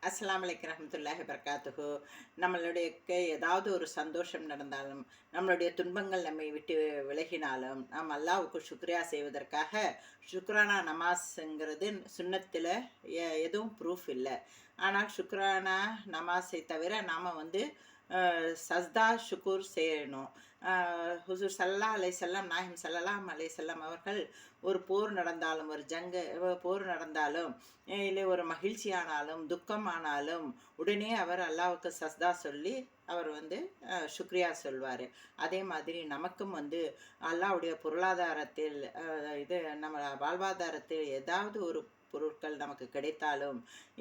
அஸ்ஸலாமு அலைக்கும் ரஹ்மத்துல்லாஹி வபரகாத்துஹு. நம்மளுடைய ஏதாவது ஒரு சந்தோஷம் நடந்தாலும், நம்மளுடைய துன்பங்கள் நம்மை விட்டு விலகினாலும், நாம் அல்லாஹ்வுக்கு ஷுக்ரியா செய்வதற்காக ஷுக்ரானா நமாஸ்ங்கிறது சுன்னத்தில் எதுவும் ப்ரூஃப் இல்லை. ஆனால் ஷுக்ரானா நமாஸை தவிர நாம் சஸ்தா ஷுக்கூர் செய்யணும். ஹுசூர் ஸல்லல்லாஹு அலைஹி வஸல்லம் நாயகம் ஸல்லல்லாஹு அலைஹி வஸல்லம் அவர்கள் ஒரு போர் நடந்தாலும், ஒரு போர் நடந்தாலும், இல்லை ஒரு மகிழ்ச்சியானாலும் துக்கமானாலும் உடனே அவர் அல்லாஹ்வுக்கு சஸ்தா சொல்லி அவர் ஷுக்ரியா சொல்வார். அதே மாதிரி நமக்கும் அல்லாஹ்வுடைய பொருளாதாரத்தில் இது நம்ம வாழ்வாதாரத்தில் ஏதாவது ஒரு பொருட்கள் நமக்கு கிடைத்தாலும்,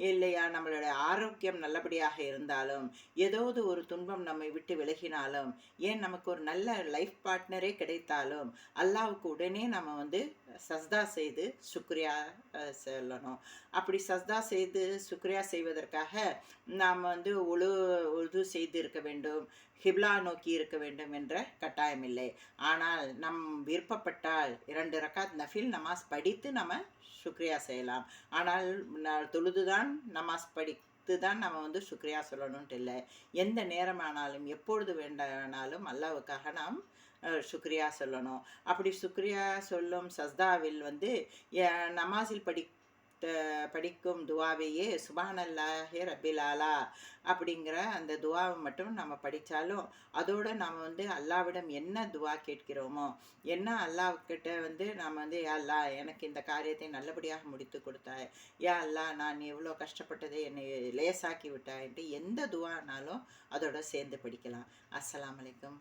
இல்லையா நம்மளுடைய ஆரோக்கியம் நல்லபடியாக இருந்தாலும், ஏதாவது ஒரு துன்பம் நம்மை விட்டு விலகினாலும், ஏன் நமக்கு ஒரு நல்ல லைஃப் பார்ட்னரே கிடைத்தாலும், அல்லாஹ்வுக்கு உடனே நம்ம சஸ்தா செய்து சுக்ரியா சொல்லணும். அப்படி சஸ்தா செய்து சுக்ரியா செய்வதற்காக நாம் உது செய்து இருக்க வேண்டும், ஹிப்லா நோக்கி இருக்க வேண்டும் என்ற கட்டாயமில்லை. ஆனால் நம் விருப்பப்பட்டால் 2 ரக்காத் நஃபில் நமாஸ் படித்து நம்ம ஷுக்ரியா செய்யலாம். ஆனால் தொழுதுதான் நமாஸ் படித்து தான் நம்ம ஷுக்ரியா சொல்லணுன்ட்டு இல்லை. எந்த நேரமானாலும் எப்பொழுது வேண்டானாலும் அல்லாஹ்வுக்காக நாம் ஷுக்ரியா சொல்லணும். அப்படி ஷுக்ரியா சொல்லும் சஸ்தாவில் நமாஸில் படிக்கும் துவாவையே சுப்ஹானல்லாஹி ரப்பில் ஆலா அப்படிங்கிற அந்த துவாவை மட்டும் நம்ம படித்தாலும், அதோடு நாம் அல்லாவிடம் என்ன துவா கேட்கிறோமோ, என்ன அல்லாஹ்கிட்ட நாம் யா அல்லாஹ் எனக்கு இந்த காரியத்தை நல்லபடியாக முடித்து கொடுத்தாய், யா அல்லாஹ் நான் எவ்வளோ கஷ்டப்பட்டதை என்னை லேசாக்கி விட்டாய் என்று எந்த துவானாலும் அதோட சேர்ந்து படிக்கலாம். அஸ்ஸலாமு அலைக்கும்.